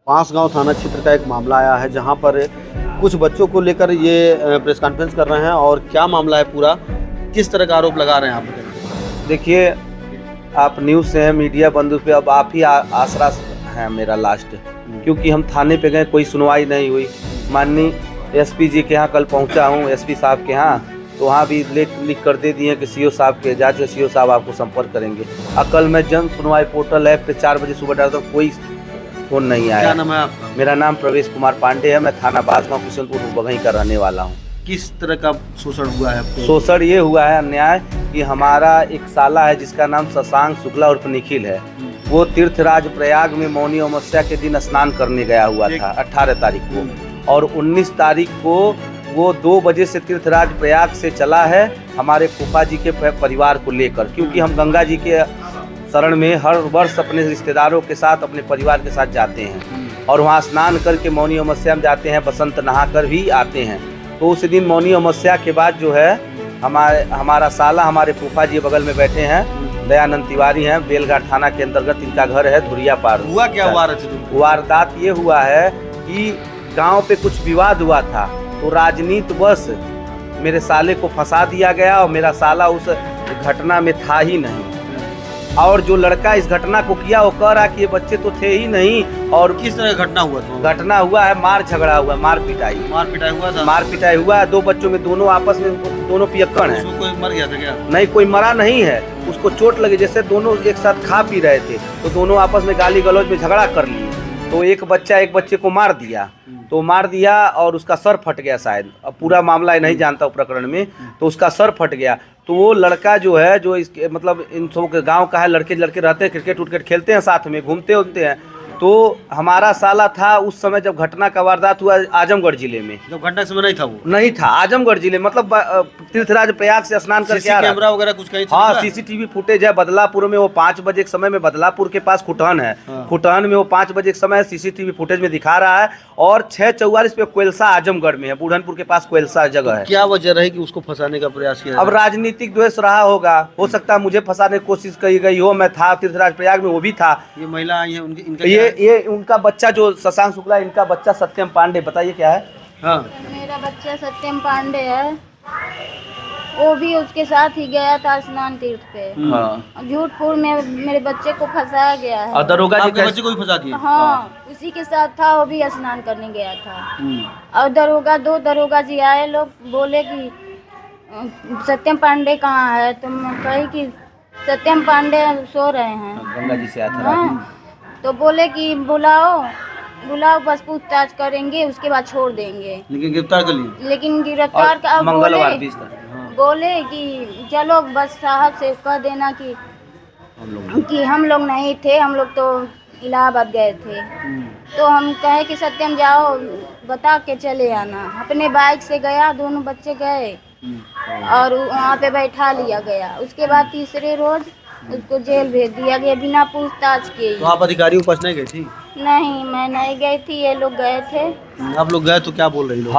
पांसगांव थाना क्षेत्र का एक मामला आया है जहां पर कुछ बच्चों को लेकर ये प्रेस कॉन्फ्रेंस कर रहे हैं। और क्या मामला है पूरा, किस तरह का आरोप लगा रहे हैं आप? देखिए, आप न्यूज़ से हैं, मीडिया बंधु पे अब आप ही आसरा है मेरा लास्ट, क्योंकि हम थाने पे गए, कोई सुनवाई नहीं हुई। माननीय एसपी जी के यहाँ कल पहुँचा हूँ, एसपी साहब के यहाँ, तो वहाँ भी लिख कर दे दिए कि सीओ साहब के जांच है, सीओ साहब आपको संपर्क करेंगे। कल मैं जन सुनवाई पोर्टल ऐप पे 4 बजे सुबह डालता हूँ, कोई फोन नहीं आया। क्या नाम है आपका? मेरा नाम प्रवेश कुमार पांडे है, मैं थाना बांसगांव किशनपुर बघई का रहने वाला हूँ। किस तरह का शोषण हुआ है आपको? शोषण ये हुआ है, अन्याय, कि हमारा एक साला है जिसका नाम शशांक शुक्ला उर्फ निखिल है। वो तीर्थराज प्रयाग में मौनी अमावस्या के दिन स्नान करने गया हुआ था 18 तारीख को, और 19 तारीख को वो 2 बजे से तीर्थराज प्रयाग से चला है हमारे फूफा जी के परिवार को लेकर, क्योंकि हम गंगा जी के शरण में हर वर्ष अपने रिश्तेदारों के साथ, अपने परिवार के साथ जाते हैं और वहाँ स्नान करके मौनी अमावस्या में जाते हैं, बसंत नहा कर भी आते हैं। तो उस दिन मौनी अमावस्या के बाद जो है हमारा साला, हमारे फूफा जी बगल में बैठे हैं, दयानंद तिवारी हैं, बेलघाट थाना के अंतर्गत इनका घर है, धुरिया पार। हुआ क्या? वारदात ये हुआ है कि गांव पे कुछ विवाद हुआ था, तो राजनीति बस मेरे साले को फंसा दिया गया और मेरा साला उस घटना में था ही नहीं। और जो लड़का इस घटना को किया वो कह रहा कि ये बच्चे तो थे ही नहीं। और किस तरह का घटना हुआ था? घटना हुआ है, मार झगड़ा हुआ, मार पिटाई हुआ था। मार पिटाई हुआ है 2 बच्चों में, दोनों आपस में, दोनों पियक्कड़ हैं। उसमें कोई मर गया था क्या? नहीं, कोई मरा नहीं है, उसको चोट लगी। जैसे दोनों एक साथ खा पी रहे थे तो दोनों आपस में गाली गलौज में झगड़ा कर लिए, तो एक बच्चे को मार दिया, तो मार दिया और उसका सर फट गया शायद। अब पूरा मामला नहीं जानता हूँ प्रकरण में, तो उसका सर फट गया। तो वो लड़का जो है, जो इसके मतलब इन सब के गांव का है, लड़के रहते हैं, क्रिकेट उर्केट खेलते हैं, साथ में घूमते उमते हैं। तो हमारा साला था उस समय जब घटना का वारदात हुआ आजमगढ़ जिले में। जब घटना के समय नहीं था वो? नहीं था, आजमगढ़ जिले, मतलब तीर्थराज प्रयाग से स्नान करके आ रहा। कैमरा वगैरह कुछ कहीं? हाँ, सीसीटीवी फुटेज है। बदलापुर में वो 5 बजे के समय में, बदलापुर के पास खुटहन है, खुटहन में वो 5 बजे के समय सीसीटीवी फुटेज में दिखा रहा है। और 6:44 पे कोयलसा आजमगढ़ में है, बुढ़नपुर के पास कोयलसा जगह है। क्या वजह रही कि उसको फंसाने का प्रयास किया? अब राजनीतिक द्वेष रहा होगा, हो सकता है मुझे फंसाने की कोशिश की गई हो। मैं था तीर्थराज प्रयाग में, वो भी था। ये महिला आई है, ये उनका बच्चा जो शशांक शुक्ला, इनका बच्चा सत्यम पांडे, बताइए क्या है? हाँ, मेरा बच्चा सत्यम पांडे है, वो भी उसके साथ ही गया था स्नान तीर्थ पे। हाँ। झूठपुर में मेरे बच्चे को फंसाया गया है। और दरोगा जी आपके बच्चे को भी फंसा दिया? हाँ, उसी के साथ था, वो भी स्नान करने गया था। और 2 दरोगा जी आए, लोग बोले कि सत्यम पांडे कहाँ है, तो मैं कही कि सत्यम पांडे सो रहे हैं, गंगा जी से आया था। हाँ। तो बोले कि बुलाओ, बस पूछताछ करेंगे, उसके बाद छोड़ देंगे। लेकिन गिरफ्तार कर लिए? लेकिन गिरफ्तार का मंगलवार बोले कि चलो बस साहब से कह देना कि हम लोग नहीं थे, हम लोग तो इलाहाबाद गए थे। तो हम कहे कि सत्यम जाओ, बता के चले आना। अपने बाइक से गया, दोनों बच्चे गए और वहाँ पे बैठा लिया गया। उसके बाद तीसरे रोज उसको जेल भेज दिया गया बिना पूछताछ के। तो आप अधिकारियों के पास नहीं गई थी? नहीं, मैं नहीं गई थी, ये लोग गए थे। आप लोग गए तो क्या बोल रही लोग?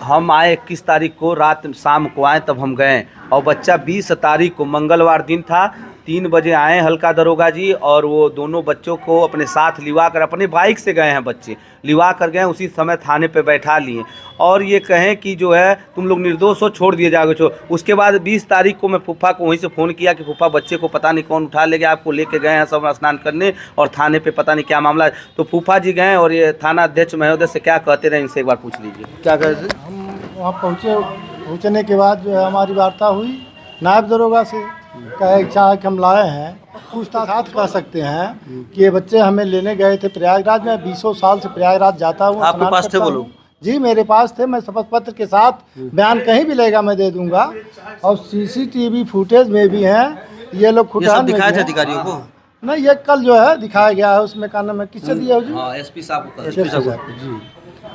हम आए 21 तारीख को, रात शाम को आए, तब हम गए। और बच्चा 20 तारीख को मंगलवार दिन था, 3 बजे आए हल्का दरोगा जी, और वो दोनों बच्चों को अपने साथ लिवा कर, अपने बाइक से गए हैं बच्चे, लिवा कर गए, उसी समय थाने पे बैठा लिए। और ये कहें कि जो है तुम लोग निर्दोष हो, छोड़ दिए जाओगे। उसके बाद 20 तारीख को मैं फूफा को वहीं से फ़ोन किया कि फूफा बच्चे को पता नहीं कौन उठा ले गया, आपको लेके गए हैं सब स्नान करने, और थाने पे पता नहीं क्या मामला है। तो फूफा जी गए, और ये थाना अध्यक्ष महोदय से क्या कहते रहे, इनसे एक बार पूछ लीजिए। क्या कहते? हम वहाँ पहुँचने के बाद जो है हमारी वार्ता हुई नायब दरोगा से। कहा इच्छा है कि हम लाए हैं, पूछताछ कर सकते हैं कि ये बच्चे हमें लेने गए थे प्रयागराज में। 20 साल से प्रयागराज जाता हूँ। आपके पास थे वो लोग? जी, मेरे पास थे। मैं शपथ पत्र के साथ बयान कहीं भी लेगा मैं दे दूंगा, और सीसीटीवी फुटेज में भी हैं। ये लोग खुटान में दिखाए थे अधिकारियों को? नहीं, ये कल जो है दिखाया गया है, उसमें का नाम है, किससे दिया हो जी? एसपी साहब को। जी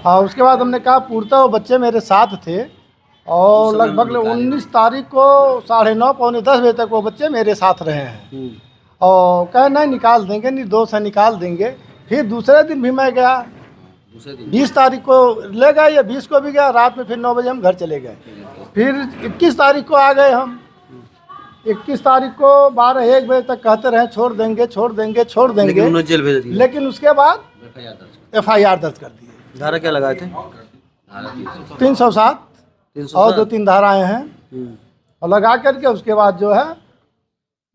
हाँ। उसके बाद हमने कहा पूर्णतः वो बच्चे मेरे साथ थे, और लगभग 19 तारीख को 9:30 पौने 10 बजे तक वो बच्चे मेरे साथ रहे हैं। और कहे नहीं निकाल देंगे, निर्दोष है निकाल देंगे। फिर दूसरे दिन भी मैं गया, 20 तारीख को ले गए, या 20 को भी गया, रात में फिर 9 बजे हम घर चले गए। फिर 21 तारीख को आ गए हम। 21 तारीख को 12-1 बजे तक कहते रहे छोड़ देंगे, छोड़ देंगे, छोड़ देंगे, जेल भेज दिया। लेकिन उसके बाद FIR दर्ज कर दिए। धारा क्या लगाए थे? 307 और 2-3 धाराएं हैं और लगा करके उसके बाद जो है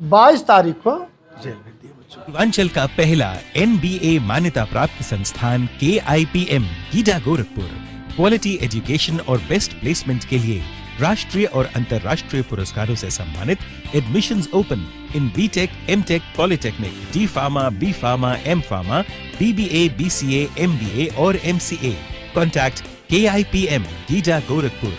22 तारीख को जेल भेज दिए बच्चों। पूर्वांचल का पहला NBA मान्यता प्राप्त संस्थान KIPM GIDA Gorakhpur quality education और बेस्ट प्लेसमेंट के लिए राष्ट्रीय और अंतर्राष्ट्रीय पुरस्कारों से सम्मानित। Admissions open in BTech, MTech, polytechnic, D Pharma, B Pharma, M Pharma, BBA, BCA, MBA और MCA। Contact KIPM GIDA Gorakhpur